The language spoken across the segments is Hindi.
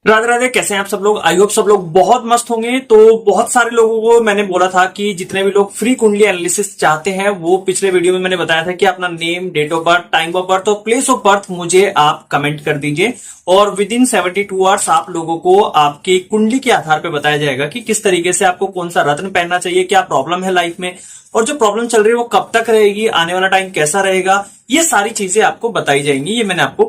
राधे राधे, कैसे हैं आप सब लोग। आई होप सब लोग बहुत मस्त होंगे। तो बहुत सारे लोगों को मैंने बोला था कि जितने भी लोग फ्री कुंडली एनालिसिस चाहते हैं वो पिछले वीडियो में मैंने बताया था कि अपना name, date of birth, time of birth और प्लेस ऑफ बर्थ मुझे आप कमेंट कर दीजिए और विद इन 72 आवर्स आप लोगों को आपकी कुंडली के आधार पर बताया जाएगा कि किस तरीके से आपको कौन सा रत्न पहनना चाहिए, क्या प्रॉब्लम है लाइफ में और जो प्रॉब्लम चल रही है वो कब तक रहेगी, आने वाला टाइम कैसा रहेगा, ये सारी चीजें आपको बताई जाएंगी। ये मैंने आपको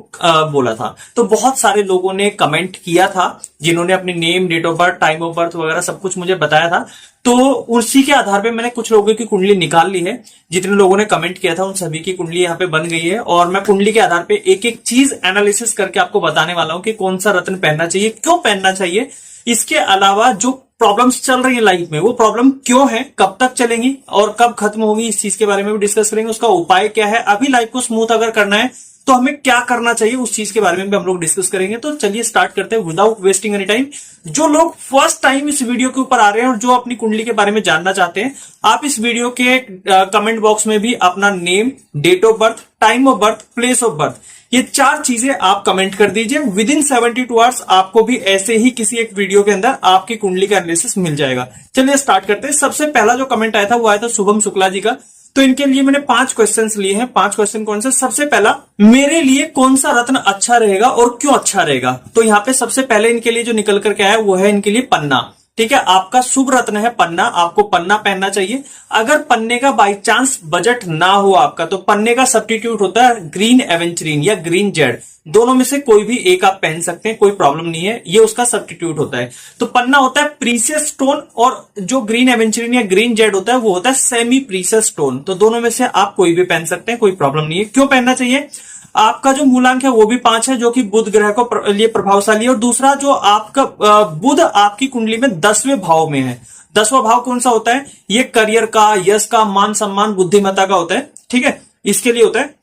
बोला था। तो बहुत सारे लोगों ने कमेंट किया था जिन्होंने अपने name, date of birth, time of birth वगैरह सब कुछ मुझे बताया था। तो उसी के आधार पे मैंने कुछ लोगों की कुंडली निकाल ली है। जितने लोगों ने कमेंट किया था उन सभी की कुंडली यहाँ पे बन गई है और मैं कुंडली के आधार पे एक एक चीज एनालिसिस करके आपको बताने वाला हूं कि कौन सा रत्न पहनना चाहिए, क्यों पहनना चाहिए। इसके अलावा जो प्रॉब्लम्स चल रही है लाइफ में वो प्रॉब्लम क्यों है, कब तक चलेंगी और कब खत्म होगी, इस चीज के बारे में भी डिस्कस करेंगे। उसका उपाय क्या है, अभी लाइफ को स्मूथ अगर करना है तो हमें क्या करना चाहिए, उस चीज के बारे में भी हम लोग डिस्कस करेंगे। तो चलिए स्टार्ट करते हैं विदाउट वेस्टिंग एनी टाइम। जो लोग फर्स्ट टाइम इस वीडियो के ऊपर आ रहे हैं और जो अपनी कुंडली के बारे में जानना चाहते हैं, आप इस वीडियो के कमेंट बॉक्स में भी अपना name, date of birth, time of birth, place of birth, ये चार चीजें आप कमेंट कर दीजिए। विद इन 72 आवर्स आपको भी ऐसे ही किसी एक वीडियो के अंदर आपकी कुंडली का एनालिसिस मिल जाएगा। चलिए स्टार्ट करते हैं। सबसे पहला जो कमेंट आया था वो आया था शुभम शुक्ला जी का। तो इनके लिए मैंने 5 क्वेश्चंस लिए हैं। 5 क्वेश्चन कौन से? सबसे पहला, मेरे लिए कौन सा रत्न अच्छा रहेगा और क्यों अच्छा रहेगा। तो यहाँ पे सबसे पहले इनके लिए जो निकल करके आया वो है इनके लिए पन्ना। ठीक है, आपका शुभ रत्न है पन्ना, आपको पन्ना पहनना चाहिए। अगर पन्ने का बाई चांस बजट ना हो आपका तो पन्ने का सब्स्टिट्यूट होता है ग्रीन एवेंचरीन या ग्रीन जेड। दोनों में से कोई भी एक आप पहन सकते हैं, कोई प्रॉब्लम नहीं है, ये उसका सब्स्टिट्यूट होता है। तो पन्ना होता है प्रीसियस स्टोन और जो ग्रीन एवेंचरीन या ग्रीन जेड होता है वो होता है सेमी प्रीसियस स्टोन। तो दोनों में से आप कोई भी पहन सकते हैं, कोई प्रॉब्लम नहीं है। क्यों पहनना चाहिए? आपका जो मूलांक है वो भी 5 है, जो कि बुध ग्रह को लिए प्रभावशाली है। और दूसरा, जो आपका बुध आपकी कुंडली में 10वें भाव में है। 10वां भाव कौन सा होता है? ये करियर का, यश का, मान सम्मान, बुद्धिमत्ता का होता है। ठीक है, इसके लिए होता है।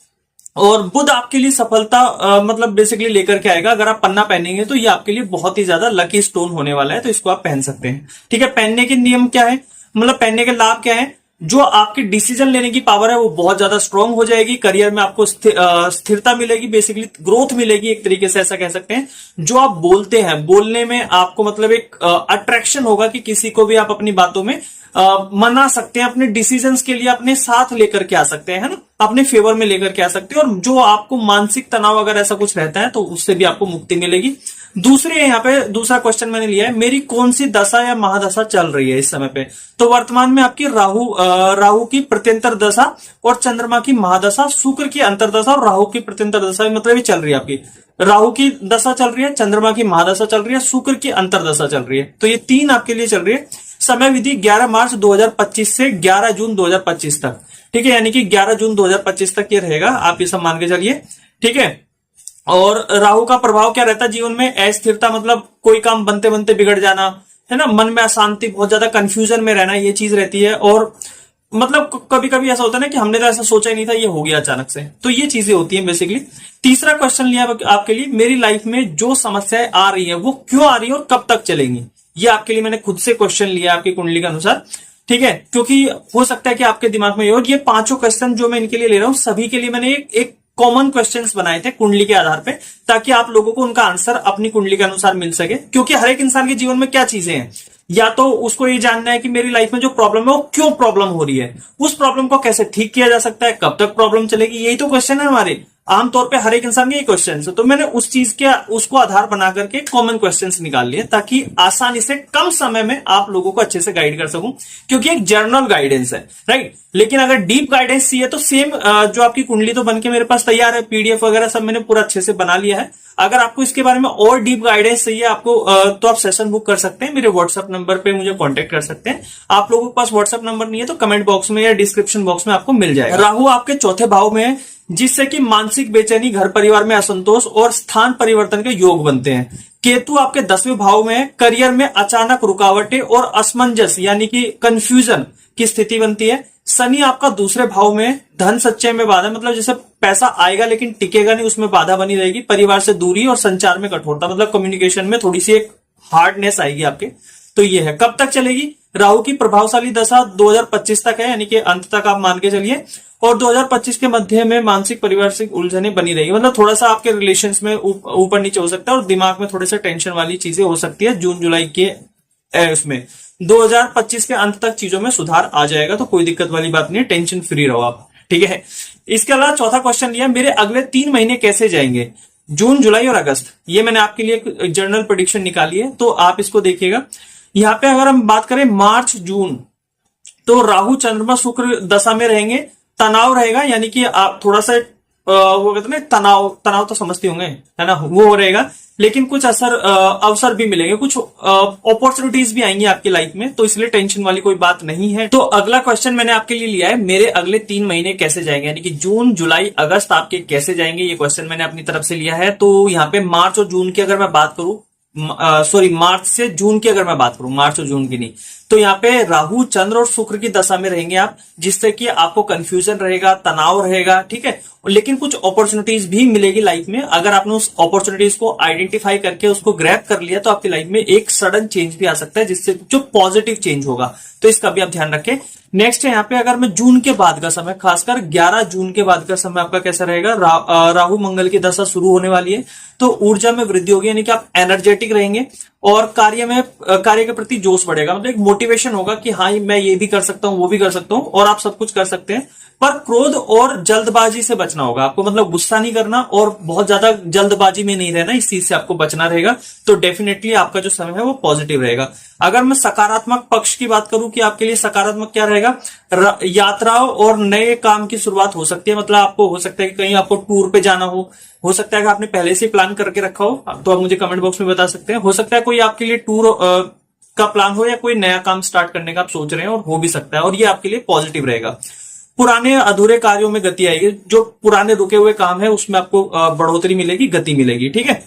और बुध आपके लिए सफलता मतलब बेसिकली लेकर के आएगा। अगर आप पन्ना पहनेंगे तो ये आपके लिए बहुत ही ज्यादा लकी स्टोन होने वाला है, तो इसको आप पहन सकते हैं। ठीक है, पहनने के नियम क्या है, मतलब पहनने के लाभ क्या है? जो आपकी डिसीजन लेने की पावर है वो बहुत ज्यादा स्ट्रांग हो जाएगी। करियर में आपको स्थिरता मिलेगी, बेसिकली ग्रोथ मिलेगी, एक तरीके से ऐसा कह सकते हैं। जो आप बोलते हैं, बोलने में आपको मतलब एक अट्रैक्शन होगा कि किसी को भी आप अपनी बातों में मना सकते हैं, अपने डिसीजंस के लिए अपने साथ लेकर के आ सकते हैं, है ना, अपने फेवर में लेकर के आ सकते हैं। और जो आपको मानसिक तनाव अगर ऐसा कुछ रहता है तो उससे भी आपको मुक्ति मिलेगी। दूसरे यहाँ पे दूसरा क्वेश्चन मैंने लिया है, मेरी कौन सी दशा या महादशा चल रही है इस समय पे। तो वर्तमान में आपकी राहु की प्रत्यंतर दशा और चंद्रमा की महादशा, शुक्र की अंतरदशा और राहु की प्रत्यंतर दशा, मतलब ये चल रही है आपकी। राहु की दशा चल रही है, चंद्रमा की महादशा चल रही है, शुक्र की अंतरदशा चल रही है। तो ये 3 आपके लिए चल रही है। समय विधि 11 मार्च 2025 से 11 जून 2025 तक। ठीक है, यानी कि 11 जून 2025 तक ये रहेगा, आप ये सब मान के चलिए। ठीक है, और राहु का प्रभाव क्या रहता है जीवन में? अस्थिरता, मतलब कोई काम बनते बनते बिगड़ जाना, है ना, मन में अशांति, बहुत ज्यादा कंफ्यूजन में रहना, ये चीज रहती है। और मतलब कभी कभी ऐसा होता है ना कि हमने तो ऐसा सोचा ही नहीं था, ये हो गया अचानक से। तो ये चीजें होती हैं बेसिकली। तीसरा क्वेश्चन लिया आपके लिए, मेरी लाइफ में जो समस्याएं आ रही है वो क्यों आ रही है और कब तक चलेंगी। ये आपके लिए मैंने खुद से क्वेश्चन लिया आपकी कुंडली के अनुसार। ठीक है, क्योंकि हो सकता है कि आपके दिमाग में ये 5 क्वेश्चन जो मैं इनके लिए ले रहा हूं, सभी के लिए मैंने एक कॉमन क्वेश्चंस बनाए थे कुंडली के आधार पे, ताकि आप लोगों को उनका आंसर अपनी कुंडली के अनुसार मिल सके। क्योंकि हर एक इंसान के जीवन में क्या चीजें हैं, या तो उसको ये जानना है कि मेरी लाइफ में जो प्रॉब्लम है वो क्यों प्रॉब्लम हो रही है, उस प्रॉब्लम को कैसे ठीक किया जा सकता है, कब तक प्रॉब्लम चलेगी, यही तो क्वेश्चन है हमारे। आमतौर पे हर एक इंसान के ये क्वेश्चन है। तो मैंने उस चीज के उसको आधार बना करके कॉमन क्वेश्चंस निकाल लिए, ताकि आसानी से कम समय में आप लोगों को अच्छे से गाइड कर सकूं। क्योंकि एक जनरल गाइडेंस है, राइट। लेकिन अगर डीप गाइडेंस चाहिए तो सेम जो आपकी कुंडली तो बनके मेरे पास तैयार है, पीडीएफ वगैरह सब मैंने पूरा अच्छे से बना लिया है। अगर आपको इसके बारे में और डीप गाइडेंस चाहिए आपको तो आप सेशन बुक कर सकते हैं, मेरे व्हाट्सएप नंबर पे मुझे कांटेक्ट कर सकते हैं। आप लोगों के पास व्हाट्सएप नंबर नहीं है तो कमेंट बॉक्स में या डिस्क्रिप्शन बॉक्स में आपको मिल जाएगा। राहु आपके 4थे भाव में है, जिससे कि मानसिक बेचैनी, घर परिवार में असंतोष और स्थान परिवर्तन के योग बनते हैं। केतु आपके 10वें भाव में है, करियर में अचानक रुकावटें और असमंजस यानी कि कंफ्यूजन की स्थिति बनती है। शनि आपका 2रे भाव में, धन सच्चे में बाधा, मतलब जैसे पैसा आएगा लेकिन टिकेगा नहीं, उसमें बाधा बनी रहेगी। परिवार से दूरी और संचार में कठोरता, मतलब कम्युनिकेशन में थोड़ी सी एक हार्डनेस आएगी आपके। तो ये है, कब तक चलेगी? राहु की प्रभावशाली दशा 2025 तक है, यानी कि अंत तक आप मान के चलिए। और 2025 के मध्य में मानसिक पारिवारिक उलझने बनी रहेगी, मतलब थोड़ा सा आपके रिलेशंस में ऊपर नीचे हो सकता है और दिमाग में थोड़े से टेंशन वाली चीजें हो सकती है। जून जुलाई के उसमें 2025 के अंत तक चीजों में सुधार आ जाएगा, तो कोई दिक्कत वाली बात नहीं है, टेंशन फ्री रहो आप, ठीक है। इसके अलावा चौथा क्वेश्चन लिया, मेरे अगले 3 महीने कैसे जाएंगे, जून जुलाई और अगस्त। ये मैंने आपके लिए एक जनरल प्रेडिक्शन निकाली है, तो आप इसको देखिएगा। यहां पे अगर हम बात करें मार्च जून, तो राहु चंद्रमा शुक्र दशा में रहेंगे, तनाव रहेगा, यानी कि आप थोड़ा सा वो कहते हैं तनाव तो समझते होंगे, है ना, वो रहेगा। लेकिन कुछ अवसर भी मिलेंगे, कुछ अपॉर्चुनिटीज भी आएंगी आपकी लाइफ में, तो इसलिए टेंशन वाली कोई बात नहीं है। तो अगला क्वेश्चन मैंने आपके लिए लिया है, मेरे अगले 3 महीने कैसे जाएंगे, यानी कि जून जुलाई अगस्त आपके कैसे जाएंगे, ये क्वेश्चन मैंने अपनी तरफ से लिया है। तो यहाँ पे मार्च और जून की अगर मैं बात करूं, मार्च से जून की अगर मैं बात करूं, मार्च और जून की नहीं, तो यहाँ पे राहु चंद्र और शुक्र की दशा में रहेंगे आप, जिससे कि आपको कंफ्यूजन रहेगा, तनाव रहेगा, ठीक है। लेकिन कुछ अपॉर्चुनिटीज भी मिलेगी लाइफ में, अगर आपने उस अपॉर्चुनिटीज को आइडेंटिफाई करके उसको ग्रैब कर लिया, तो आपकी लाइफ में एक सडन चेंज भी आ सकता है, जिससे जो पॉजिटिव चेंज होगा, तो इसका भी आप ध्यान रखें। नेक्स्ट है यहाँ पे, अगर मैं जून के बाद का समय, खासकर 11 जून के बाद का समय आपका कैसा रहेगा, राहु मंगल की दशा शुरू होने वाली है, तो ऊर्जा में वृद्धि होगी, यानी कि आप एनर्जेटिक रहेंगे और कार्य के प्रति जोश बढ़ेगा, मतलब एक मोटिवेशन होगा कि हाँ मैं ये भी कर सकता हूँ, वो भी कर सकता हूँ, और आप सब कुछ कर सकते हैं। पर क्रोध और जल्दबाजी से बचना होगा आपको, मतलब गुस्सा नहीं करना और बहुत ज्यादा जल्दबाजी में नहीं रहना, इस चीज से आपको बचना रहेगा। तो डेफिनेटली आपका जो समय है वो पॉजिटिव रहेगा। अगर मैं सकारात्मक पक्ष की बात करूं कि आपके लिए सकारात्मक क्या रहेगा, यात्राओं और नए काम की शुरुआत हो सकती है, मतलब आपको हो सकता है कि कहीं आपको टूर पे जाना हो सकता है कि आपने पहले से प्लान करके रखा हो, तो आप मुझे कमेंट बॉक्स में बता सकते हैं। हो सकता है कोई आपके लिए टूर का प्लान हो, या कोई नया काम स्टार्ट करने का आप सोच रहे हैं, और हो भी सकता है, और ये आपके लिए पॉजिटिव रहेगा। पुराने अधूरे कार्यों में गति आएगी, जो पुराने रुके हुए काम है उसमें आपको बढ़ोतरी मिलेगी, गति मिलेगी, ठीक है।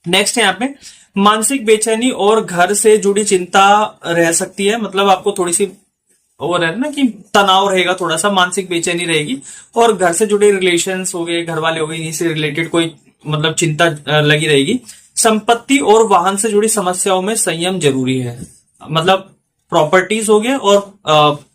नेक्स्ट है यहाँ पे, मानसिक बेचैनी और घर से जुड़ी चिंता रह सकती है, मतलब आपको थोड़ी सी वो रहता ना कि तनाव रहेगा, थोड़ा सा मानसिक बेचैनी रहेगी, और घर से जुड़े रिलेशंस हो गए, घर वाले हो गए, इन्हीं से रिलेटेड कोई मतलब चिंता लगी रहेगी। संपत्ति और वाहन से जुड़ी समस्याओं में संयम जरूरी है, मतलब प्रॉपर्टीज हो गए और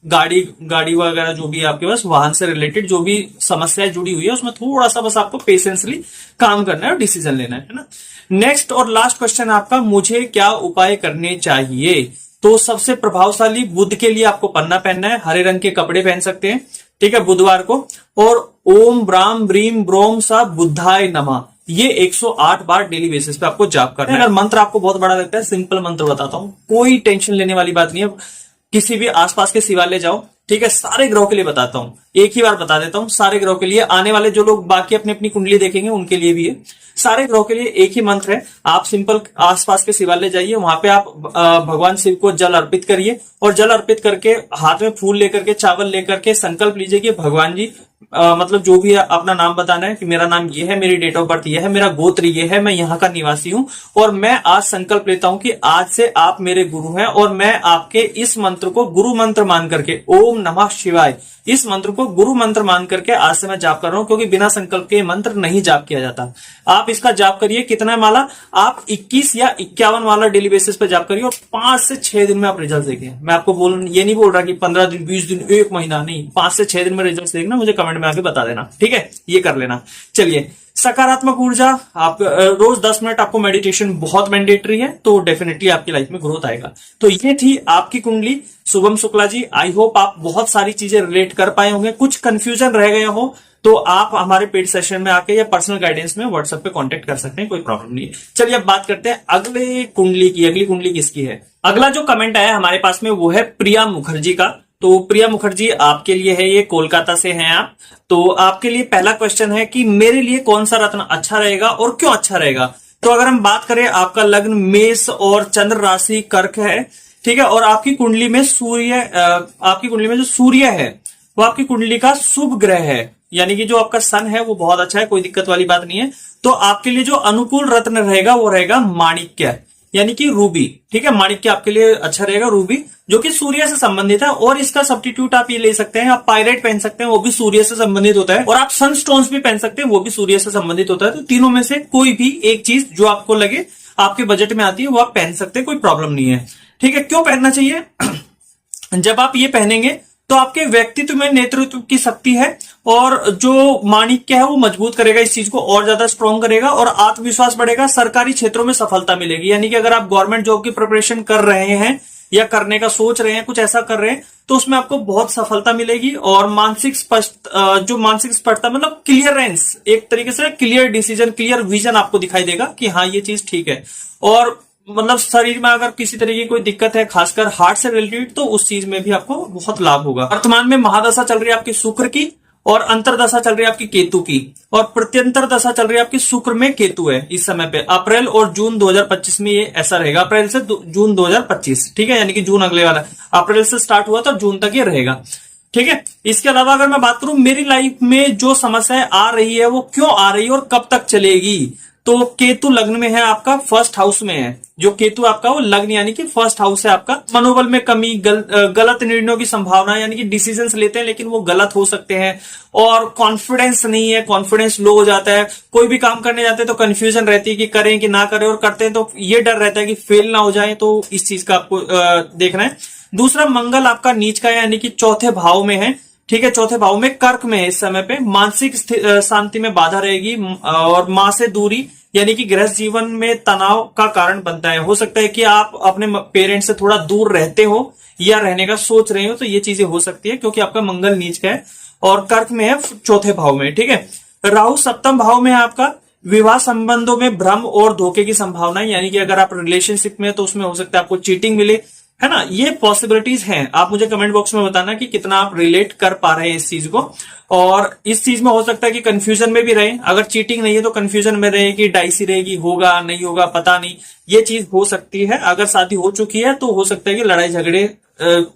गाड़ी वगैरह जो भी आपके पास वाहन से रिलेटेड जो भी समस्याएं जुड़ी हुई है, उसमें थोड़ा सा बस आपको पेशेंसली काम करना है और डिसीजन लेना है ना। नेक्स्ट और लास्ट क्वेश्चन आपका, मुझे क्या उपाय करने चाहिए। तो सबसे प्रभावशाली बुध के लिए आपको पन्ना पहनना है, हरे रंग के कपड़े पहन सकते हैं, ठीक है, बुधवार को। और ओम ब्राम ब्रीम ब्रोम सा बुद्धाय नमः, ये 108 बार डेली बेसिस पे आपको जाप करना है। अगर मंत्र आपको बहुत बड़ा लगता है, सिंपल मंत्र बताता हूं, कोई टेंशन लेने वाली बात नहीं है। किसी भी आसपास के शिवालय जाओ, ठीक है, सारे ग्रहों के लिए बताता हूं, एक ही बार बता देता हूं, सारे ग्रहों के लिए, आने वाले जो लोग बाकी अपनी अपनी कुंडली देखेंगे उनके लिए भी है, सारे ग्रहों के लिए एक ही मंत्र है। आप सिंपल आसपास के शिवालय जाइए, वहां पे आप भगवान शिव को जल अर्पित करिए, और जल अर्पित करके हाथ में फूल लेकर के, चावल लेकर के संकल्प लीजिए कि भगवान जी मतलब जो भी अपना नाम बताना है कि मेरा नाम ये है, मेरी डेट ऑफ बर्थ ये है, मेरा गोत्र ये है, मैं यहाँ का निवासी हूँ, और मैं आज संकल्प लेता हूँ कि आज से आप मेरे गुरु हैं, और मैं आपके इस मंत्र को गुरु मंत्र मान करके, ओम नमः शिवाय, इस मंत्र को गुरु मंत्र मान करके आज से मैं जाप कर रहा हूं, क्योंकि बिना संकल्प के मंत्र नहीं जाप किया जाता। आप इसका जाप करिए, कितना माला, आप 21 या 51 वाला डेली बेसिस पे जाप करिए, और 5 से 6 दिन में आप रिजल्ट देखिए। मैं आपको ये नहीं बोल रहा कि 15 दिन 20 दिन 1 महीना नहीं, 5 से 6 दिन में रिजल्ट देखना, मुझे कमेंट में आके बता देना, ठीक है, ये कर लेना। चलिए, सकारात्मक ऊर्जा, आप रोज 10 मिनट आपको मेडिटेशन बहुत मैंडेटरी है, तो डेफिनेटली आपकी लाइफ में ग्रोथ आएगा। तो ये थी आपकी कुंडली शुभम शुक्ला जी। आई होप आप बहुत सारी चीजें रिलेट कर पाए होंगे, कुछ कंफ्यूजन रह गया हो तो आप हमारे पेड सेशन में आके या पर्सनल गाइडेंस में व्हाट्सएप पे कांटेक्ट कर सकते हैं, कोई प्रॉब्लम नहीं है। चलिए अब बात करते हैं अगली कुंडली किसकी है। अगला जो कमेंट आया हमारे पास में वो है प्रिया मुखर्जी का। तो प्रिया मुखर्जी आपके लिए है, ये कोलकाता से हैं आप। तो आपके लिए पहला क्वेश्चन है कि मेरे लिए कौन सा रत्न अच्छा रहेगा और क्यों अच्छा रहेगा। तो अगर हम बात करें, आपका लग्न मेष और चंद्र राशि कर्क है, ठीक है, और आपकी कुंडली में जो सूर्य है वो आपकी कुंडली का शुभ ग्रह है, यानी कि जो आपका सन है वो बहुत अच्छा है, कोई दिक्कत वाली बात नहीं है। तो आपके लिए जो अनुकूल रत्न रहेगा वो रहेगा माणिक्य, यानी कि रूबी, ठीक है, माणिक्य आपके लिए अच्छा रहेगा, रूबी, जो कि सूर्य से संबंधित है। और इसका सब्स्टिट्यूट आप ये ले सकते हैं, आप पायरेट पहन सकते हैं, वो भी सूर्य से संबंधित होता है, और आप सनस्टोन्स भी पहन सकते हैं, वो भी सूर्य से संबंधित होता है। तो तीनों में से कोई भी एक चीज जो आपको लगे आपके बजट में आती है वो आप पहन सकते हैं, कोई प्रॉब्लम नहीं है, ठीक है। क्यों पहनना चाहिए जब आप ये पहनेंगे तो आपके व्यक्तित्व में नेतृत्व की शक्ति है, और जो माणिक्य है वो मजबूत करेगा, इस चीज को और ज्यादा स्ट्रॉन्ग करेगा, और आत्मविश्वास बढ़ेगा, सरकारी क्षेत्रों में सफलता मिलेगी। यानी कि अगर आप गवर्नमेंट जॉब की प्रिपरेशन कर रहे हैं या करने का सोच रहे हैं, कुछ ऐसा कर रहे हैं, तो उसमें आपको बहुत सफलता मिलेगी। और मानसिक स्पष्ट जो मानसिक स्पष्टता मतलब क्लियरेंस, एक तरीके से क्लियर डिसीजन, क्लियर विजन आपको दिखाई देगा कि हाँ ये चीज ठीक है। और मतलब शरीर में अगर किसी तरीके की कोई दिक्कत है, खासकर हार्ट से रिलेटेड, तो उस चीज में भी आपको बहुत लाभ होगा। वर्तमान में महादशा चल रही है आपकी शुक्र की, और अंतरदशा चल रही है आपकी केतु की, और प्रत्यंतर दशा चल रही है आपकी शुक्र में केतु है इस समय पे। अप्रैल और जून 2025 में ये ऐसा रहेगा, अप्रैल से जून 2025, ठीक है, यानी कि जून अगले वाला, अप्रैल से स्टार्ट हुआ तो जून तक ये रहेगा, ठीक है। इसके अलावा अगर मैं बात करूं मेरी लाइफ में जो समस्याएं आ रही है वो क्यों आ रही है और कब तक चलेगी, तो केतु लग्न में है आपका, फर्स्ट हाउस में है। जो केतु आपका वो लग्न यानी कि फर्स्ट हाउस है आपका। मनोबल में कमी, गलत निर्णयों की संभावना, यानी कि डिसीजंस लेते हैं लेकिन वो गलत हो सकते हैं, और कॉन्फिडेंस नहीं है, कॉन्फिडेंस लो हो जाता है। कोई भी काम करने जाते हैं तो कंफ्यूजन रहती है कि करें कि ना करें, और करते हैं तो ये डर रहता है कि फेल ना हो जाए, तो इस चीज का आपको देखना है। दूसरा, मंगल आपका नीच का है, यानी कि चौथे भाव में है, ठीक है, चौथे भाव में कर्क में है इस समय पे। मानसिक शांति में बाधा रहेगी, और मां से दूरी यानी कि गृहस्थ जीवन में तनाव का कारण बनता है। हो सकता है कि आप अपने पेरेंट्स से थोड़ा दूर रहते हो या रहने का सोच रहे हो, तो ये चीजें हो सकती है क्योंकि आपका मंगल नीच का है और कर्क में है चौथे भाव में, ठीक है। राहु सप्तम भाव में है आपका। विवाह संबंधों में भ्रम और धोखे की संभावना है, यानी कि अगर आप रिलेशनशिप में तो उसमें हो सकता है आपको चीटिंग मिले, है ना। ये पॉसिबिलिटीज हैं। आप मुझे कमेंट बॉक्स में बताना कि कितना आप रिलेट कर पा रहे हैं इस चीज को। और इस चीज में हो सकता है कि कंफ्यूजन में भी रहे, अगर चीटिंग नहीं है तो कंफ्यूजन में रहेगी, डाइसी रहेगी, होगा नहीं होगा पता नहीं, ये चीज हो सकती है। अगर शादी हो चुकी है तो हो सकता है कि लड़ाई झगड़े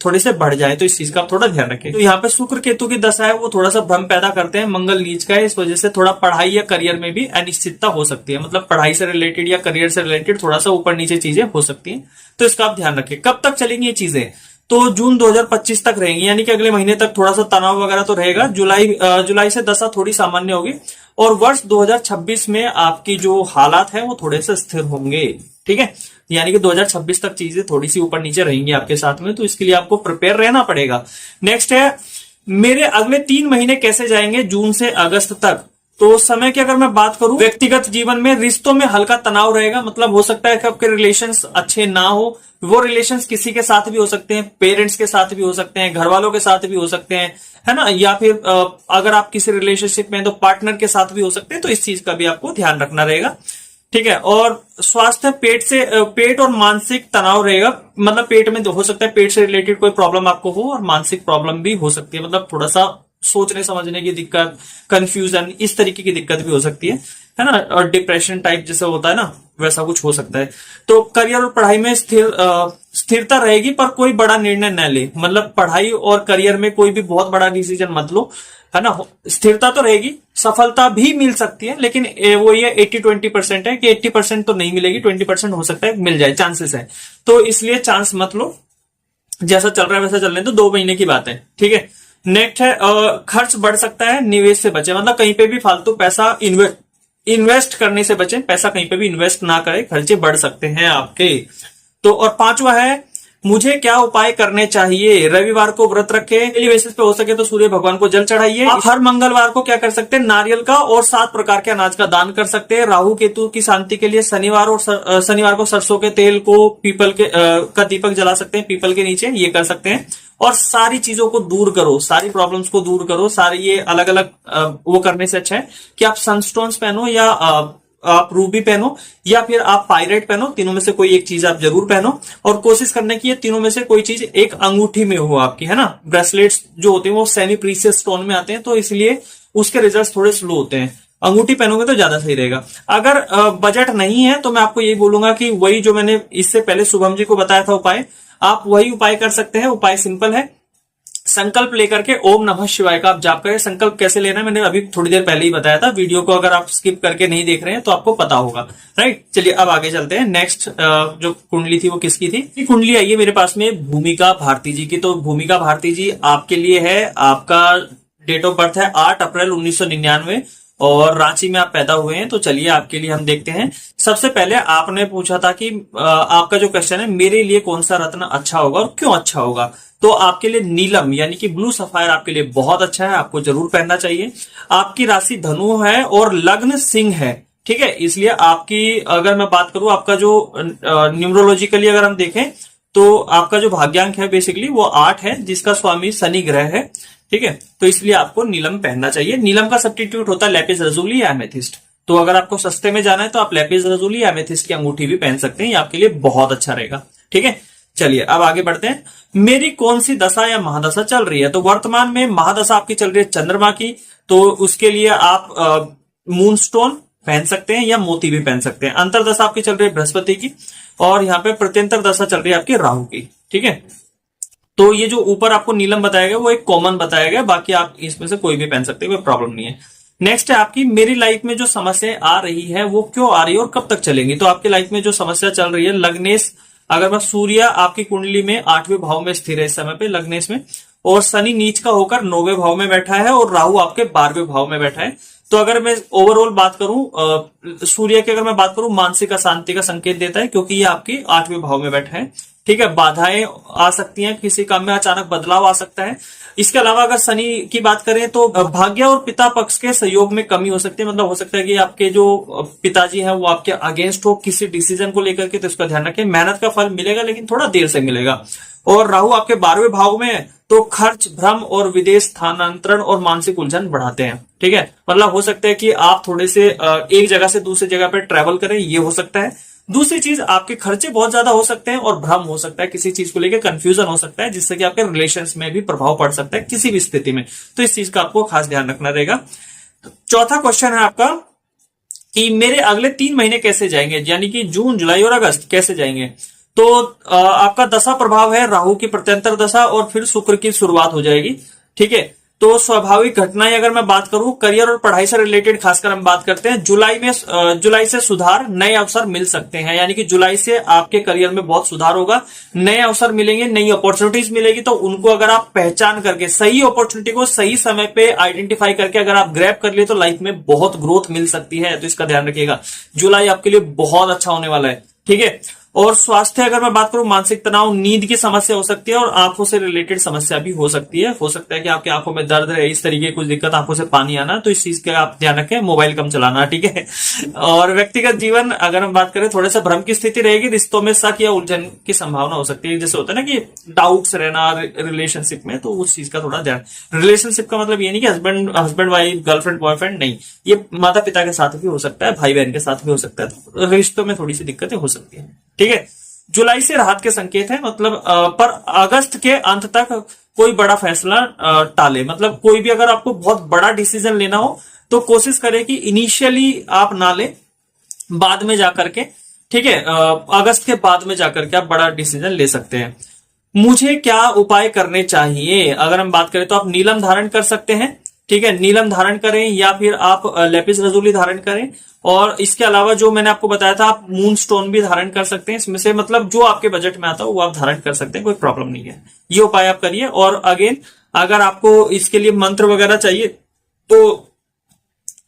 थोड़े से बढ़ जाए, तो इस चीज का आप थोड़ा ध्यान रखें। तो यहाँ पे शुक्र केतु की दशा है, वो थोड़ा सा भ्रम पैदा करते हैं, मंगल नीच का है, इस वजह से थोड़ा पढ़ाई या करियर में भी अनिश्चितता हो सकती है। मतलब पढ़ाई से रिलेटेड या करियर से रिलेटेड थोड़ा सा ऊपर नीचे चीजें हो सकती हैं, तो इसका आप ध्यान रखें। कब तक चलेंगी ये चीजें, तो जून 2025 तक रहेंगी, यानी कि अगले महीने तक थोड़ा सा तनाव वगैरह तो रहेगा। जुलाई से दशा थोड़ी सामान्य होगी, और वर्ष 2026 में आपकी जो हालात है वो थोड़े से स्थिर होंगे, ठीक है। यानी कि 2026 तक चीजें थोड़ी सी ऊपर नीचे रहेंगी आपके साथ में, तो इसके लिए आपको प्रिपेयर रहना पड़ेगा। नेक्स्ट है, मेरे अगले 3 महीने कैसे जाएंगे जून से अगस्त तक। तो समय की अगर मैं बात करूं, व्यक्तिगत जीवन में रिश्तों में हल्का तनाव रहेगा। मतलब हो सकता है कि आपके रिलेशंस अच्छे ना हो, वो रिलेशंस किसी के साथ भी हो सकते हैं, पेरेंट्स के साथ भी हो सकते हैं, घर वालों के साथ भी हो सकते हैं, है ना, या फिर अगर आप किसी रिलेशनशिप में हैं तो पार्टनर के साथ भी हो सकते हैं, तो इस चीज का भी आपको ध्यान रखना रहेगा, ठीक है। और स्वास्थ्य, पेट और मानसिक तनाव रहेगा। मतलब पेट में हो सकता है पेट से रिलेटेड कोई प्रॉब्लम आपको हो, और मानसिक प्रॉब्लम भी हो सकती है, मतलब थोड़ा सा सोचने समझने की दिक्कत, कंफ्यूजन, इस तरीके की दिक्कत भी हो सकती है ना। और डिप्रेशन टाइप जैसे होता है ना, वैसा कुछ हो सकता है। तो करियर और पढ़ाई में स्थिरता रहेगी, पर कोई बड़ा निर्णय न ले। मतलब पढ़ाई और करियर में कोई भी बहुत बड़ा डिसीजन मत लो, है ना। स्थिरता तो रहेगी, सफलता भी मिल सकती है, लेकिन वो ये 80-20% है कि 80% तो नहीं मिलेगी, 20% हो सकता है मिल जाए, चांसेस है। तो इसलिए चांस मत लो, जैसा चल रहा है वैसा चलने तो 2 महीने की बात है, ठीक है। नेक्स्ट है, खर्च बढ़ सकता है, निवेश से बचे। मतलब कहीं पे भी फालतू पैसा इन्वेस्ट करने से बचे, पैसा कहीं पे भी इन्वेस्ट ना करें, खर्चे बढ़ सकते हैं आपके। तो और 5वां है, मुझे क्या उपाय करने चाहिए। रविवार को व्रत रखें, डेली बेसिस पे हो सके तो सूर्य भगवान को जल चढ़ाइए। आप हर मंगलवार को क्या कर सकते हैं, नारियल का और 7 प्रकार के अनाज का दान कर सकते हैं। राहु केतु की शांति के लिए शनिवार को सरसों के तेल को पीपल के का दीपक जला सकते हैं, पीपल के नीचे, ये कर सकते हैं। और सारी चीजों को दूर करो, सारी प्रॉब्लम्स को दूर करो, सारी ये अलग अलग वो करने से अच्छा है कि आप सनस्टोन्स पहनो, या आप रूबी पहनो, या फिर आप पायरेट पहनो। तीनों में से कोई एक चीज आप जरूर पहनो, और कोशिश करने की है तीनों में से कोई चीज एक अंगूठी में हो आपकी, है ना। ब्रेसलेट्स जो होते हैं वो सेमी प्रीशियस स्टोन में आते हैं, तो इसलिए उसके रिजल्ट थोड़े स्लो होते हैं। अंगूठी पहनोगे तो ज्यादा सही रहेगा। अगर बजट नहीं है तो मैं आपको यही बोलूंगा कि वही जो मैंने इससे पहले शुभम जी को बताया था उपाय, आप वही उपाय कर सकते हैं। उपाय सिंपल है, संकल्प लेकर के ओम नमः शिवाय का आप जाप करें। संकल्प कैसे लेना है मैंने अभी थोड़ी देर पहले ही बताया था, वीडियो को अगर आप स्किप करके नहीं देख रहे हैं तो आपको पता होगा, राइट। चलिए अब आगे चलते हैं। नेक्स्ट जो कुंडली थी वो किसकी थी, ये कुंडली आई है मेरे पास में भूमिका भारती जी की। तो भूमिका भारती जी आपके लिए है, आपका डेट ऑफ बर्थ है 8 अप्रैल 1999, और रांची में आप पैदा हुए हैं। तो चलिए आपके लिए हम देखते हैं। सबसे पहले आपने पूछा था कि आपका जो क्वेश्चन है, मेरे लिए कौन सा रत्न अच्छा होगा और क्यों अच्छा होगा। तो आपके लिए नीलम यानी कि ब्लू सफायर आपके लिए बहुत अच्छा है, आपको जरूर पहनना चाहिए। आपकी राशि धनु है और लग्न सिंह है, ठीक है। इसलिए आपकी, अगर मैं बात करूं, आपका जो न्यूमरोलॉजिकली अगर हम देखें तो आपका जो भाग्यांक है बेसिकली वो 8 है, जिसका स्वामी शनि ग्रह है, ठीक है। तो इसलिए आपको नीलम पहनना चाहिए। नीलम का सब्स्टिट्यूट होता है लेपिस lazuli या एमेथिस्ट। तो अगर आपको सस्ते में जाना है तो आप लेपिस lazuli या एमेथिस्ट की अंगूठी भी पहन सकते हैं, ये आपके लिए बहुत अच्छा रहेगा, ठीक है। चलिए अब आगे बढ़ते हैं। मेरी कौन सी दशा या महादशा चल रही है। तो वर्तमान में महादशा आपकी चल रही है चंद्रमा की, तो उसके लिए आप मून स्टोन पहन सकते हैं या मोती भी पहन सकते हैं। अंतरदशा आपकी चल रही है बृहस्पति की, और यहाँ पे प्रत्यंतर दशा चल रही है आपकी राहु की, ठीक है। तो ये जो ऊपर आपको नीलम बताया गया वो एक कॉमन बताया गया, बाकी आप इसमें से कोई भी पहन सकते हैं, कोई प्रॉब्लम नहीं है। नेक्स्ट है आपकी, मेरी लाइफ में जो समस्या आ रही है वो क्यों आ रही है और कब तक चलेंगी। तो आपकी लाइफ में जो समस्या चल रही है, लग्नेश, अगर मैं सूर्य आपकी कुंडली में 8वें भाव में स्थिर है इस समय पे लग्नेश में, और शनि नीच का होकर 9वें भाव में बैठा है और राहु आपके 12वें भाव में बैठा है। तो अगर मैं ओवरऑल बात करूं, सूर्य की अगर मैं बात करूं, मानसिक अशांति का संकेत देता है, क्योंकि ये आपके 8वें भाव में बैठा है, ठीक है। बाधाएं आ सकती हैं, किसी काम में अचानक बदलाव आ सकता है। इसके अलावा अगर शनि की बात करें तो भाग्य और पिता पक्ष के सहयोग में कमी हो सकती है। मतलब हो सकता है कि आपके जो पिताजी हैं वो आपके अगेंस्ट हो किसी डिसीजन को लेकर के, तो इसका ध्यान रखें। मेहनत का फल मिलेगा लेकिन थोड़ा देर से मिलेगा। और राहु आपके 12वें भाव में है, तो खर्च, भ्रम और विदेश स्थानांतरण और मानसिक उलझन बढ़ाते हैं, ठीक है। मतलब हो सकता है कि आप थोड़े से एक जगह से दूसरी जगह पर ट्रेवल करें, ये हो सकता है। दूसरी चीज, आपके खर्चे बहुत ज्यादा हो सकते हैं और भ्रम हो सकता है, किसी चीज को लेकर कंफ्यूजन हो सकता है, जिससे कि आपके रिलेशंस में भी प्रभाव पड़ सकता है किसी भी स्थिति में। तो इस चीज का आपको खास ध्यान रखना रहेगा। चौथा क्वेश्चन है आपका कि मेरे अगले 3 महीने कैसे जाएंगे, यानी कि जून, जुलाई और अगस्त कैसे जाएंगे। तो आपका दशा प्रभाव है राहु की प्रत्यंतर दशा और फिर शुक्र की शुरुआत हो जाएगी, ठीक है। तो स्वाभाविक घटनाएं अगर मैं बात करूं, करियर और पढ़ाई से रिलेटेड खासकर हम बात करते हैं, जुलाई से सुधार, नए अवसर मिल सकते हैं। यानी कि जुलाई से आपके करियर में बहुत सुधार होगा, नए अवसर मिलेंगे, नई अपॉर्चुनिटीज मिलेगी। तो उनको अगर आप पहचान करके, सही अपॉर्चुनिटी को सही समय पे आइडेंटिफाई करके अगर आप ग्रैब कर लिए तो लाइफ में बहुत ग्रोथ मिल सकती है। तो इसका ध्यान रखिएगा, जुलाई आपके लिए बहुत अच्छा होने वाला है, ठीक है। और स्वास्थ्य अगर मैं बात करूं, मानसिक तनाव, नींद की समस्या हो सकती है और आंखों से रिलेटेड समस्या भी हो सकती है। हो सकता है कि आपकी आंखों में दर्द है, इस तरीके की कुछ दिक्कत, आंखों से पानी आना, तो इस चीज का आप ध्यान रखें, मोबाइल कम चलाना, ठीक है। और व्यक्तिगत जीवन अगर हम बात करें, थोड़ा सा भ्रम की स्थिति रहेगी, रिश्तों में शक या उलझन की संभावना हो सकती है। जैसे होता है ना कि डाउट्स रहना रिलेशनशिप में, तो उस चीज का थोड़ा ध्यान। रिलेशनशिप का मतलब ये नहीं कि हस्बैंड वाइफ, गर्लफ्रेंड बॉयफ्रेंड, नहीं, ये माता पिता के साथ भी हो सकता है, भाई बहन के साथ भी हो सकता है। तो रिश्तों में थोड़ी सी दिक्कतें हो सकती है, ठीक है। जुलाई से राहत के संकेत है, मतलब पर अगस्त के अंत तक कोई बड़ा फैसला टाले। मतलब कोई भी अगर आपको बहुत बड़ा डिसीजन लेना हो तो कोशिश करें कि इनिशियली आप ना ले, बाद में जाकर के, ठीक है, अगस्त के बाद में जाकर के आप बड़ा डिसीजन ले सकते हैं। मुझे क्या उपाय करने चाहिए, अगर हम बात करें तो आप नीलम धारण कर सकते हैं, ठीक है, नीलम धारण करें या फिर आप लेपिस lazuli धारण करें। और इसके अलावा जो मैंने आपको बताया था, आप मून स्टोन भी धारण कर सकते हैं। इसमें से मतलब जो आपके बजट में आता हो वो आप धारण कर सकते हैं, कोई प्रॉब्लम नहीं है। ये उपाय आप करिए। और अगेन अगर आपको इसके लिए मंत्र वगैरह चाहिए तो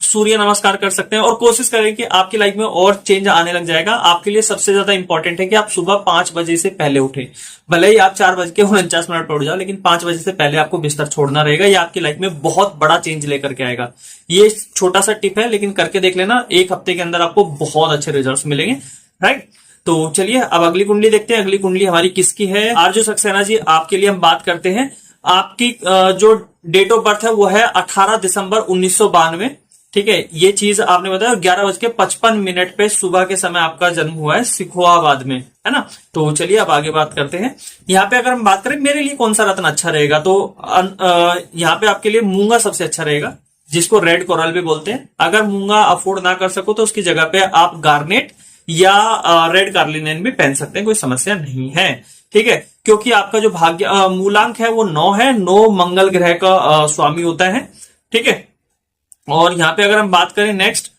सूर्य नमस्कार कर सकते हैं, और कोशिश करें कि आपकी लाइफ में और चेंज आने लग जाएगा। आपके लिए सबसे ज्यादा इंपॉर्टेंट है कि आप सुबह 5 बजे से पहले उठें। भले ही आप 4:49 पर उठ जाओ, लेकिन 5 बजे से पहले आपको बिस्तर छोड़ना रहेगा। ये आपकी लाइफ में बहुत बड़ा चेंज लेकर के आएगा। ये छोटा सा टिप है, लेकिन करके देख लेना, 1 हफ्ते के अंदर आपको बहुत अच्छे रिजल्ट मिलेंगे, राइट। तो चलिए अब अगली कुंडली देखते हैं। अगली कुंडली हमारी किसकी है। आरजू सक्सेना जी, आपके लिए हम बात करते हैं। आपकी जो डेट ऑफ बर्थ है वो है 18 दिसंबर 1992, ठीक है। ये चीज आपने बताया, 11:55 पे सुबह के समय आपका जन्म हुआ है सिखोआबाद में, है ना। तो चलिए अब आगे बात करते हैं। यहाँ पे अगर हम बात करें मेरे लिए कौन सा रत्न अच्छा रहेगा, तो यहाँ पे आपके लिए मूंगा सबसे अच्छा रहेगा, जिसको रेड कोरल भी बोलते हैं। अगर मूंगा अफोर्ड ना कर सको तो उसकी जगह पे आप गार्नेट या रेड कार्लिनेन भी पहन सकते हैं, कोई समस्या नहीं है, ठीक है। क्योंकि आपका जो भाग्य मूलांक है वो 9 है, 9 मंगल ग्रह का स्वामी होता है, ठीक है। और यहाँ पे अगर हम बात करें नेक्स्ट,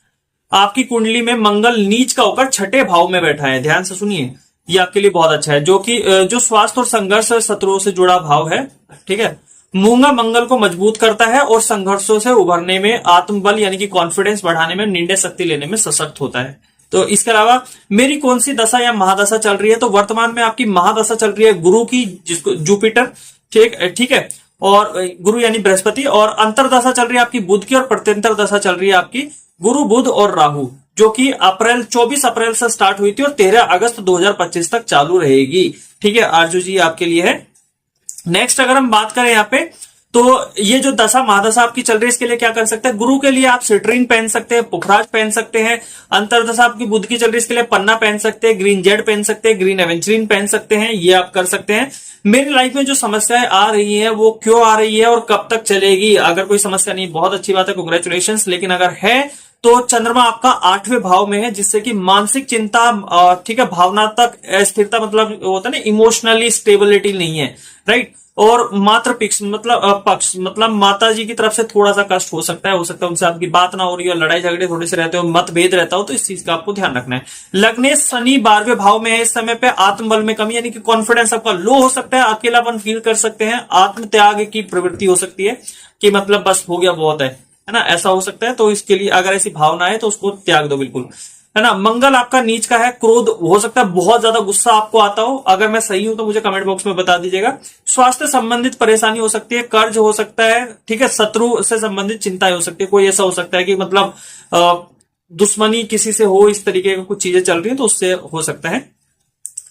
आपकी कुंडली में मंगल नीच का होकर 6ठे भाव में बैठा है। ध्यान से सुनिए, ये आपके लिए बहुत अच्छा है, जो कि जो स्वास्थ्य और संघर्ष शत्रुओं से जुड़ा भाव है, ठीक है। मूंगा मंगल को मजबूत करता है और संघर्षों से उभरने में, आत्मबल यानी कि कॉन्फिडेंस बढ़ाने में, निर्णय शक्ति लेने में सशक्त होता है। तो इसके अलावा मेरी कौन सी दशा या महादशा चल रही है, तो वर्तमान में आपकी महादशा चल रही है गुरु की, जिसको जुपिटर, ठीक है, और गुरु यानी बृहस्पति, और अंतरदशा चल रही है आपकी बुध की, और प्रत्यंतर दशा चल रही है आपकी गुरु बुध और राहु, जो कि 24 अप्रैल से स्टार्ट हुई थी और 13 अगस्त 2025 तक चालू रहेगी। ठीक है आरजू जी, आपके लिए है। नेक्स्ट अगर हम बात करें यहाँ पे, तो ये जो दशा महादशा आपकी चल रही है, इसके लिए क्या कर सकते हैं, गुरु के लिए आप सिट्रीन पहन सकते हैं, पुखराज पहन सकते हैं। अंतरदशा आपकी बुध की चल रही है, इसके लिए पन्ना पहन सकते हैं, ग्रीन जेड पहन सकते हैं, ग्रीन एवेंचरीन पहन सकते हैं, ये आप कर सकते हैं। मेरी लाइफ में जो समस्याएं आ रही है वो क्यों आ रही है और कब तक चलेगी, अगर कोई समस्या नहीं, बहुत अच्छी बात है, कांग्रेचुलेशन। लेकिन अगर है तो चंद्रमा आपका 8वें भाव में है, जिससे कि मानसिक चिंता, ठीक है, भावनात्मक स्थिरता, मतलब होता है ना, इमोशनली स्टेबिलिटी नहीं है, राइट। और मात्र पक्ष मतलब माता जी की तरफ से थोड़ा सा कष्ट हो सकता है उनसे आपकी बात ना हो रही हो, लड़ाई झगड़े थोड़े से रहते हो, मतभेद रहता हो, तो इस चीज का आपको ध्यान रखना है। लग्नेश शनि 12वें भाव में है, इस समय पे आत्मबल में कमी, यानी कि कॉन्फिडेंस आपका लो हो सकता है, अकेलापन फील कर सकते हैं, आत्मत्याग की प्रवृत्ति हो सकती है कि मतलब बस हो गया, बहुत है ना, ऐसा हो सकता है। तो इसके लिए अगर ऐसी भावना है तो उसको त्याग दो बिल्कुल, है ना। मंगल आपका नीच का है, क्रोध हो सकता है, बहुत ज्यादा गुस्सा आपको आता हो, अगर मैं सही हूं तो मुझे कमेंट बॉक्स में बता दीजिएगा। स्वास्थ्य संबंधित परेशानी हो सकती है, कर्ज हो सकता है, ठीक है, शत्रु से संबंधित चिंताएं हो सकती है, कोई ऐसा हो सकता है कि मतलब दुश्मनी किसी से हो, इस तरीके की कुछ चीजें चल रही है तो उससे हो सकता है।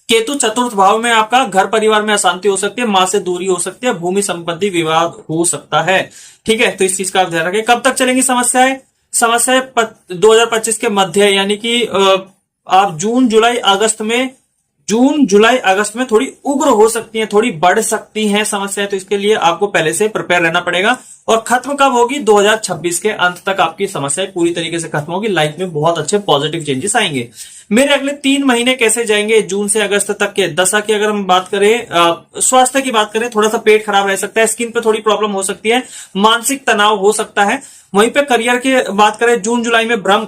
केतु 4th भाव में आपका, घर परिवार में अशांति हो सकती है, मां से दूरी हो सकती है, भूमि संपत्ति विवाद हो सकता है। ठीक है, तो इस चीज का आप ध्यान रखें। कब तक चलेंगी समस्याएं 2025 के मध्य, यानी कि आप जून जुलाई अगस्त में थोड़ी उग्र हो सकती हैं, थोड़ी बढ़ सकती हैं समस्याएं, तो इसके लिए आपको पहले से प्रिपेयर रहना पड़ेगा। और खत्म कब होगी, 2026 के अंत तक आपकी समस्याएं पूरी तरीके से खत्म होगी, लाइफ में बहुत अच्छे पॉजिटिव चेंजेस आएंगे। मेरे अगले 3 महीने कैसे जाएंगे जून से अगस्त तक के। दशा की अगर हम बात करें, स्वास्थ्य की बात करें, थोड़ा सा पेट खराब रह सकता है, स्किन पे थोड़ी प्रॉब्लम हो सकती है, मानसिक तनाव हो सकता है। वहीं पे करियर की बात करें, जून जुलाई में भ्रम,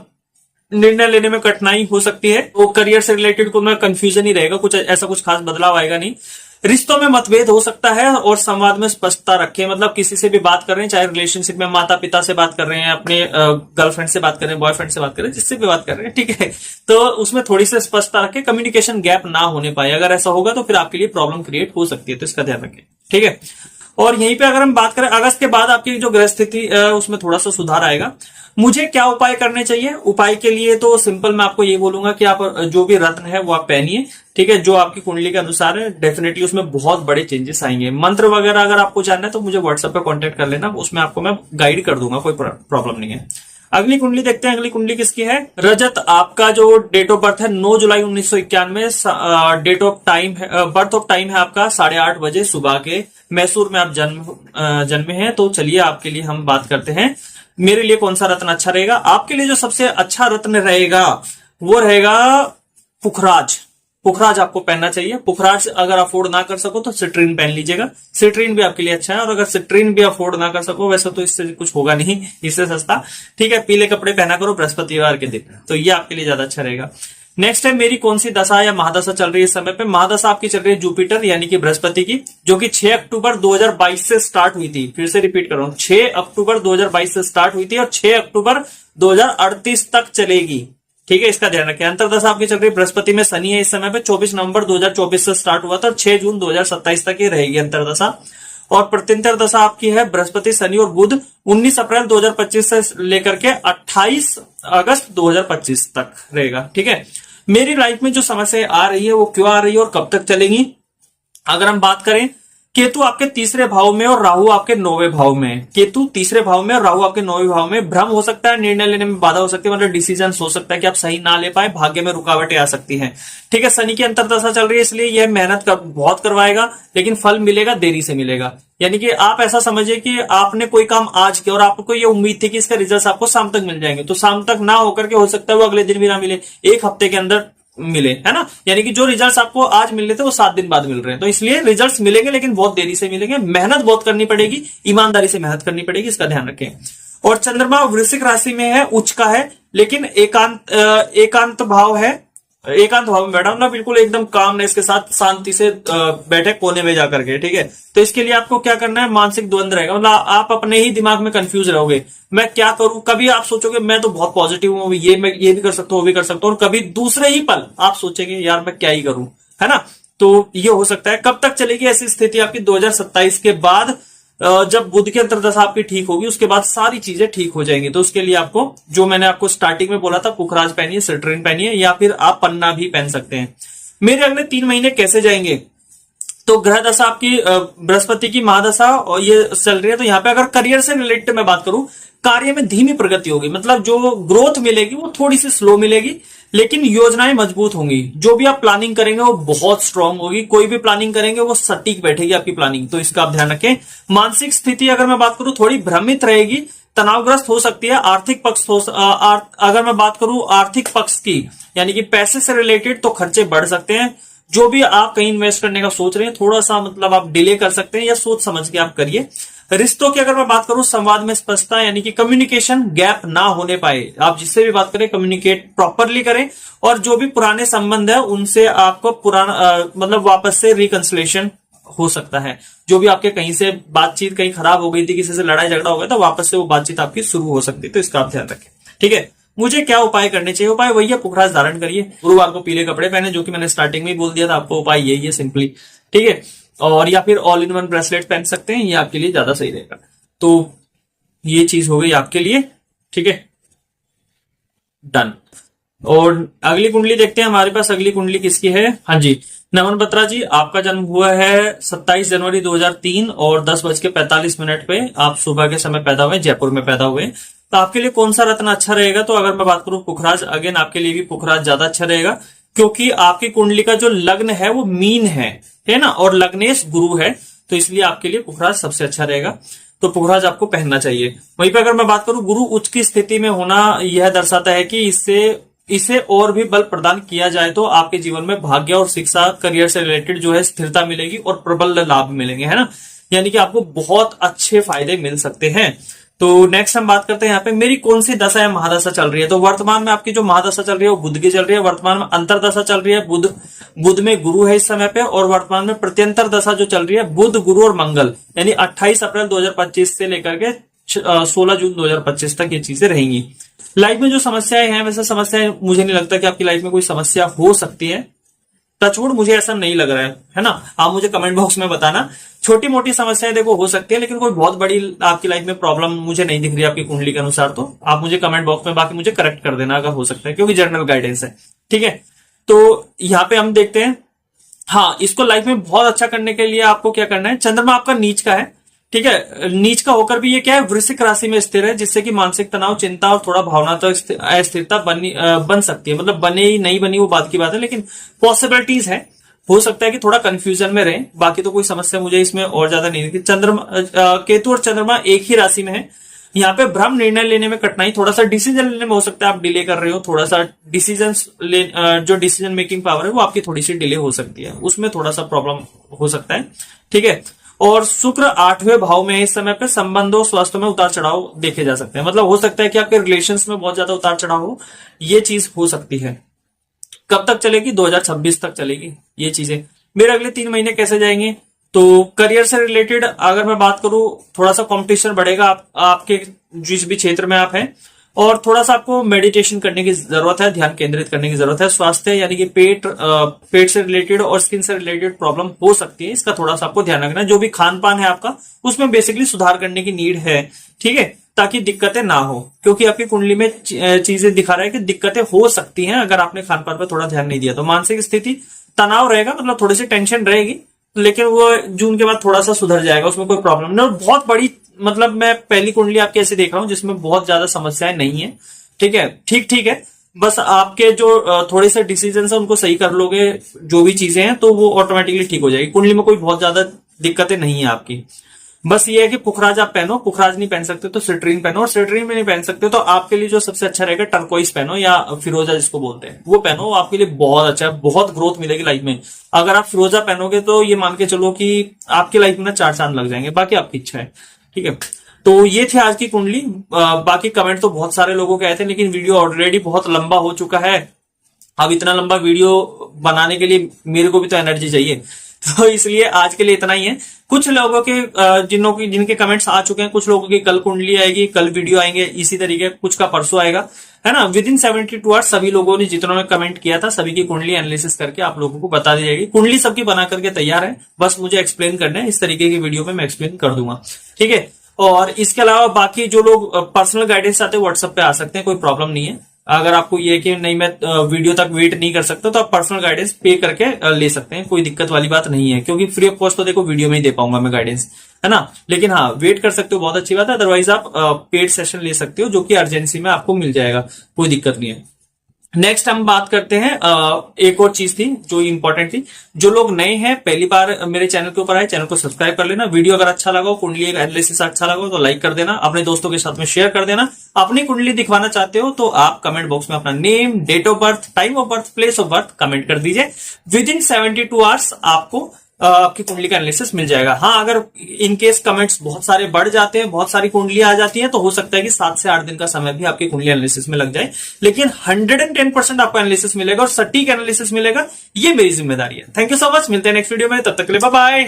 निर्णय लेने में कठिनाई हो सकती है, वो करियर से रिलेटेड को कंफ्यूजन ही रहेगा, कुछ ऐसा कुछ खास बदलाव आएगा नहीं। रिश्तों में मतभेद हो सकता है और संवाद में स्पष्टता रखें, मतलब किसी से भी बात कर रहे हैं, चाहे रिलेशनशिप में माता पिता से बात कर रहे हैं, अपने गर्लफ्रेंड से बात कर रहे हैं, बॉयफ्रेंड से बात कर रहे हैं, जिससे भी बात कर रहे हैं, ठीक है, तो उसमें थोड़ी सी स्पष्टता रखें, कम्युनिकेशन गैप ना होने पाए, अगर ऐसा होगा तो फिर आपके लिए प्रॉब्लम क्रिएट हो सकती है, तो इसका ध्यान रखें। ठीक है, और यहीं पे अगर हम बात करें, अगस्त के बाद आपकी जो ग्रह स्थिति उसमें थोड़ा सा सुधार आएगा। मुझे क्या उपाय करने चाहिए, उपाय के लिए तो सिंपल मैं आपको ये बोलूंगा कि आप जो भी रत्न है वो आप पहनिए, ठीक है, जो आपकी कुंडली के अनुसार है, डेफिनेटली उसमें बहुत बड़े चेंजेस आएंगे। मंत्र वगैरह अगर आपको जानना है तो मुझे व्हाट्सएप पे कांटेक्ट कर लेना, उसमें आपको मैं गाइड कर दूंगा, कोई प्रॉब्लम नहीं है। अगली कुंडली देखते हैं, अगली कुंडली किसकी है। रजत आपका जो डेट ऑफ बर्थ है 9 जुलाई 1991, डेट ऑफ टाइम है, बर्थ ऑफ टाइम है आपका 8:30 बजे सुबह के, मैसूर में आप जन्मे हैं। तो चलिए आपके लिए हम बात करते हैं, मेरे लिए कौन सा रत्न अच्छा रहेगा। आपके लिए जो सबसे अच्छा रत्न रहेगा वो रहेगा पुखराज। पुखराज आपको पहनना चाहिए। पुखराज अगर अफोर्ड ना कर सको तो सिट्रीन पहन लीजिएगा, सिट्रीन भी आपके लिए अच्छा है। और अगर सिट्रीन भी अफोर्ड ना कर सको, वैसे तो इससे कुछ होगा नहीं, इससे सस्ता, ठीक है, पीले कपड़े पहना करो बृहस्पतिवार के दिन, तो ये आपके लिए ज्यादा अच्छा रहेगा। नेक्स्ट है, मेरी कौन सी दशा या महादशा चल रही है इस समय पे। महादशा आपकी चल रही है जुपिटर यानी कि बृहस्पति की, जो कि 6 अक्टूबर 2022 से स्टार्ट हुई थी। फिर से रिपीट कर रहा हूं, 6 अक्टूबर 2022 से स्टार्ट हुई थी और 6 अक्टूबर 2038 तक चलेगी, ठीक है, इसका ध्यान रखें। अंतरदशा आपकी चल रही है बृहस्पति में, शनि है इस समय पे, 24 नवंबर 2024 से स्टार्ट हुआ था और 6 जून 2027 तक ये रहेगी अंतरदशा। और प्रत्यंतर दशा आपकी है बृहस्पति, शनि और बुध, 19 अप्रैल 2025 से लेकर के 28 अगस्त 2025 तक रहेगा, ठीक है। मेरी लाइफ में जो समस्या आ रही है वो क्यों आ रही है और कब तक चलेगी। अगर हम बात करें, केतु आपके 3रे भाव में और राहु आपके 9वें भाव में। केतु 3रे भाव में और राहु आपके 9वें भाव में। भ्रम हो सकता है, निर्णय लेने में बाधा हो सकती है, मतलब डिसीजन हो सकता है कि आप सही ना ले पाए, भाग्य में रुकावटें आ सकती हैं, ठीक है। शनि की अंतरदशा चल रही है, इसलिए यह मेहनत बहुत करवाएगा, लेकिन फल मिलेगा, देरी से मिलेगा। यानी कि आप ऐसा समझिए कि आपने कोई काम आज किया और आपको ये उम्मीद थी कि इसका रिजल्ट आपको शाम तक मिल जाएंगे, तो शाम तक ना होकर के हो सकता है वो अगले दिन भी ना मिले, 1 हफ्ते के अंदर मिले, है ना। यानी कि जो रिजल्ट्स आपको आज मिल रहे थे वो 7 दिन बाद मिल रहे हैं, तो इसलिए रिजल्ट्स मिलेंगे लेकिन बहुत देरी से मिलेंगे। मेहनत बहुत करनी पड़ेगी, ईमानदारी से मेहनत करनी पड़ेगी, इसका ध्यान रखें। और चंद्रमा वृश्चिक राशि में है, उच्च का है, लेकिन एकांत भाव है, एकांत भाव में बैठा हूं ना, बिल्कुल एकदम कामनेस के साथ शांति से बैठे कोने में जाकर के, ठीक है। तो इसके लिए आपको क्या करना है, मानसिक द्वंद रहेगा, मतलब आप अपने ही दिमाग में कंफ्यूज रहोगे, मैं क्या करूं। कभी आप सोचोगे मैं तो बहुत पॉजिटिव हूं, ये मैं ये भी कर सकता हूं, वो भी कर सकता हूं, और कभी दूसरे ही पल आप सोचेंगे यार मैं क्या ही करूं, है ना। तो ये हो सकता है। कब तक चलेगी ऐसी स्थिति आपकी, 2027 के बाद, जब बुध की अंतर्दशा आपकी ठीक होगी, उसके बाद सारी चीजें ठीक हो जाएंगी। तो उसके लिए आपको, जो मैंने आपको स्टार्टिंग में बोला था, पुखराज पहनिए, सिट्रीन पहनिए, या फिर आप पन्ना भी पहन सकते हैं। मेरे अगले 3 महीने कैसे जाएंगे, तो ग्रह दशा आपकी बृहस्पति की महादशा और ये चल रही है। तो यहाँ पे अगर करियर से रिलेटेड मैं बात करूं, कार्य में धीमी प्रगति होगी, मतलब जो ग्रोथ मिलेगी वो थोड़ी सी स्लो मिलेगी, लेकिन योजनाएं मजबूत होंगी। जो भी आप प्लानिंग करेंगे वो बहुत स्ट्रांग होगी, कोई भी प्लानिंग करेंगे वो सटीक बैठेगी आपकी प्लानिंग, तो इसका आप ध्यान रखें। मानसिक स्थिति अगर मैं बात करूं, थोड़ी भ्रमित रहेगी, तनावग्रस्त हो सकती है। आर्थिक पक्ष अगर मैं बात करूं आर्थिक पक्ष की, यानी कि पैसे से रिलेटेड, तो खर्चे बढ़ सकते हैं। जो भी आप कहीं इन्वेस्ट करने का सोच रहे हैं, थोड़ा सा मतलब आप डिले कर सकते हैं, या सोच समझ के आप करिए। रिश्तों की अगर मैं बात करूं, संवाद में स्पष्टता, यानी कि कम्युनिकेशन गैप ना होने पाए, आप जिससे भी बात करें कम्युनिकेट प्रॉपरली करें, और जो भी पुराने संबंध है उनसे आपको पुराना मतलब वापस से रिकंसिलेशन हो सकता है। जो भी आपके कहीं से बातचीत कहीं खराब हो गई थी, किसी से लड़ाई झगड़ा हो गया, तो वापस से वो बातचीत आपकी शुरू हो सकती है, तो इसका आप ध्यान रखें, ठीक है। मुझे क्या उपाय करने चाहिए, उपाय वही है, पुखराज धारण करिए, गुरुवार को पीले कपड़े पहने, जो कि मैंने स्टार्टिंग में ही बोल दिया था आपको, उपाय यही है सिंपली, ठीक है। और या फिर ऑल इन वन ब्रेसलेट पहन सकते हैं, ये आपके लिए ज्यादा सही रहेगा। तो ये चीज हो गई आपके लिए, ठीक है, डन। और अगली कुंडली देखते हैं, हमारे पास अगली कुंडली किसकी है। हाँ जी, नमन बत्रा जी, आपका जन्म हुआ है 27 जनवरी 2003 और 10:45 पे, आप सुबह के समय पैदा हुए, जयपुर में पैदा हुए। तो आपके लिए कौन सा रत्न अच्छा रहेगा, तो अगर मैं बात करूं पुखराज, अगेन आपके लिए भी पुखराज ज्यादा अच्छा रहेगा, क्योंकि आपकी कुंडली का जो लग्न है वो मीन है ना, और लग्नेश गुरु है, तो इसलिए आपके लिए पुखराज सबसे अच्छा रहेगा। तो पुखराज आपको पहनना चाहिए। वहीं पे अगर मैं बात करूं, गुरु उच्च की स्थिति में होना यह दर्शाता है कि इसे और भी बल प्रदान किया जाए तो आपके जीवन में भाग्य और शिक्षा, करियर से रिलेटेड जो है स्थिरता मिलेगी और प्रबल लाभ मिलेंगे, है ना, यानी कि आपको बहुत अच्छे फायदे मिल सकते हैं। तो नेक्स्ट हम बात करते हैं यहाँ पे, मेरी कौन सी दशा या महादशा चल रही है। तो वर्तमान में आपकी जो महादशा चल रही है वो बुध की चल रही है, वर्तमान में अंतरदशा चल रही है, बुध में गुरु है इस समय पे, और वर्तमान में प्रत्यंतर दशा जो चल रही है बुध, गुरु और मंगल, यानी 28 अप्रैल 2025 से लेकर के 16 जून 2025 तक ये चीजें रहेंगी। लाइफ में जो समस्याएं हैं, वैसे समस्याएं मुझे नहीं लगता कि आपकी लाइफ में कोई समस्या हो सकती है, टचवुड मुझे ऐसा नहीं लग रहा है ना। आप मुझे कमेंट बॉक्स में बताना, छोटी मोटी समस्याएं देखो हो सकती है, लेकिन कोई बहुत बड़ी आपकी लाइफ में प्रॉब्लम मुझे नहीं दिख रही आपकी कुंडली के अनुसार। तो आप मुझे कमेंट बॉक्स में बाकी मुझे करेक्ट कर देना अगर हो सकता है, क्योंकि जनरल गाइडेंस है, ठीक है। तो यहाँ पे हम देखते हैं, हाँ, इसको लाइफ में बहुत अच्छा करने के लिए आपको क्या करना है, चंद्रमा आपका नीच का है, ठीक है, नीच का होकर भी ये क्या है, वृश्चिक राशि में स्थिर है, जिससे कि मानसिक तनाव, चिंता और थोड़ा भावनात्मक अस्थिरता बन सकती है। मतलब बने ही नहीं बनी वो बात की बात है, लेकिन पॉसिबिलिटीज है, हो सकता है कि थोड़ा कंफ्यूजन में रहे, बाकी तो कोई समस्या मुझे इसमें और ज्यादा नहीं दिखती। चंद्रमा, केतु और चंद्रमा एक ही राशि में है, यहाँ पे भ्रम, निर्णय लेने में कठिनाई, थोड़ा सा डिसीजन लेने में हो सकता है आप डिले कर रहे हो, थोड़ा सा डिसीजन जो डिसीजन मेकिंग पावर है वो आपकी थोड़ी सी डिले हो सकती है, उसमें थोड़ा सा प्रॉब्लम हो सकता है, ठीक है। और शुक्र 8वें भाव में इस समय पे, संबंधों, स्वास्थ्य में उतार चढ़ाव देखे जा सकते हैं, मतलब हो सकता है कि आपके रिलेशंस में बहुत ज्यादा उतार चढ़ाव हो, ये चीज हो सकती है। कब तक चलेगी, 2026 तक चलेगी ये चीजें। मेरे अगले 3 महीने कैसे जाएंगे, तो करियर से रिलेटेड अगर मैं बात करूं, थोड़ा सा कंपटीशन बढ़ेगा आपके जिस भी क्षेत्र में आप हैं, और थोड़ा सा आपको मेडिटेशन करने की जरूरत है, ध्यान केंद्रित करने की जरूरत है। स्वास्थ्य यानी कि पेट से रिलेटेड और स्किन से रिलेटेड प्रॉब्लम हो सकती है, इसका थोड़ा सा आपको ध्यान रखना है। जो भी खान पान है आपका, उसमें बेसिकली सुधार करने की नीड है, ठीक है, ताकि दिक्कतें ना हो, क्योंकि आपकी कुंडली में चीजें दिखा रहा है कि दिक्कतें हो सकती हैं अगर आपने खान पान पर थोड़ा ध्यान नहीं दिया तो। मानसिक स्थिति, तनाव रहेगा, मतलब थोड़ी सी टेंशन रहेगी, लेकिन वो जून के बाद थोड़ा सा सुधर जाएगा, उसमें कोई प्रॉब्लम नहीं। और बहुत बड़ी, मतलब मैं पहली कुंडली आपकी ऐसे देख रहा हूं जिसमें बहुत ज्यादा समस्याएं नहीं है, ठीक है, ठीक है। बस आपके जो थोड़े से डिसीजन है उनको सही कर लोगे, जो भी चीजें हैं, तो वो ऑटोमेटिकली ठीक हो जाएगी। कुंडली में कोई बहुत ज्यादा दिक्कतें नहीं है आपकी। बस ये है कि पुखराज आप पहनो, पुखराज नहीं पहन सकते तो सिट्रीन पहनो, और सिट्रीन में नहीं पहन सकते तो आपके लिए जो सबसे अच्छा रहेगा टर्कोइस पहनो, या फिरोजा जिसको बोलते हैं वो पहनो, आपके लिए बहुत अच्छा है, बहुत ग्रोथ मिलेगी लाइफ में। अगर आप फिरोजा पहनोगे तो ये मान के चलो कि आपकी लाइफ में ना 4 चांद लग जाएंगे, बाकी आपकी इच्छा है, ठीक है। तो ये थी आज की कुंडली। बाकी कमेंट तो बहुत सारे लोगों के आए थे, लेकिन वीडियो ऑलरेडी बहुत लंबा हो चुका है, अब इतना लंबा वीडियो बनाने के लिए मेरे को भी तो एनर्जी चाहिए, तो इसलिए आज के लिए इतना ही है। कुछ लोगों के जिनके कमेंट्स आ चुके हैं, कुछ लोगों की कल कुंडली आएगी, कल वीडियो आएंगे इसी तरीके, कुछ का परसों आएगा, है ना। विद इन 72 आवर्स सभी लोगों ने जिन्होंने कमेंट किया था सभी की कुंडली एनालिसिस करके आप लोगों को बता दी जाएगी। कुंडली सबकी बना करके तैयार है, बस मुझे एक्सप्लेन करना है, इस तरीके की वीडियो में मैं एक्सप्लेन कर दूंगा, ठीक है। और इसके अलावा बाकी जो लोग पर्सनल गाइडेंस चाहते हैं व्हाट्सएप पे आ सकते हैं, कोई प्रॉब्लम नहीं है। अगर आपको ये कि नहीं मैं वीडियो तक वेट नहीं कर सकता तो आप पर्सनल गाइडेंस पे करके ले सकते हैं, कोई दिक्कत वाली बात नहीं है, क्योंकि फ्री ऑफ कॉस्ट तो देखो वीडियो में ही दे पाऊंगा मैं गाइडेंस, है ना। लेकिन हाँ, वेट कर सकते हो, बहुत अच्छी बात है। अदरवाइज आप पेड सेशन ले सकते हो जो कि अर्जेंसी में आपको मिल जाएगा, कोई दिक्कत नहीं है। नेक्स्ट हम बात करते हैं, एक और चीज थी जो इंपॉर्टेंट थी। जो लोग नए हैं, पहली बार मेरे चैनल के ऊपर आए, चैनल को सब्सक्राइब कर लेना। वीडियो अगर अच्छा लगा हो, कुंडली एनालिसिस अच्छा लगा हो तो लाइक कर देना, अपने दोस्तों के साथ में शेयर कर देना। अपनी कुंडली दिखवाना चाहते हो तो आप कमेंट बॉक्स में अपना name, date of birth, time of birth, place of birth comment कर दीजिए। विद इन 72 आवर्स आपको आपकी कुंडली का एनालिसिस मिल जाएगा। हाँ, अगर इनकेस कमेंट्स बहुत सारे बढ़ जाते हैं, बहुत सारी कुंडलियां आ जाती हैं, तो हो सकता है कि 7 से 8 दिन का समय भी आपकी कुंडली एनालिसिस में लग जाए, लेकिन 110% आपको एनालिसिस मिलेगा और सटीक एनालिसिस मिलेगा, ये मेरी जिम्मेदारी है। थैंक यू सो मच, मिलते हैं नेक्स्ट वीडियो में, तब तक के लिए बाय बाय।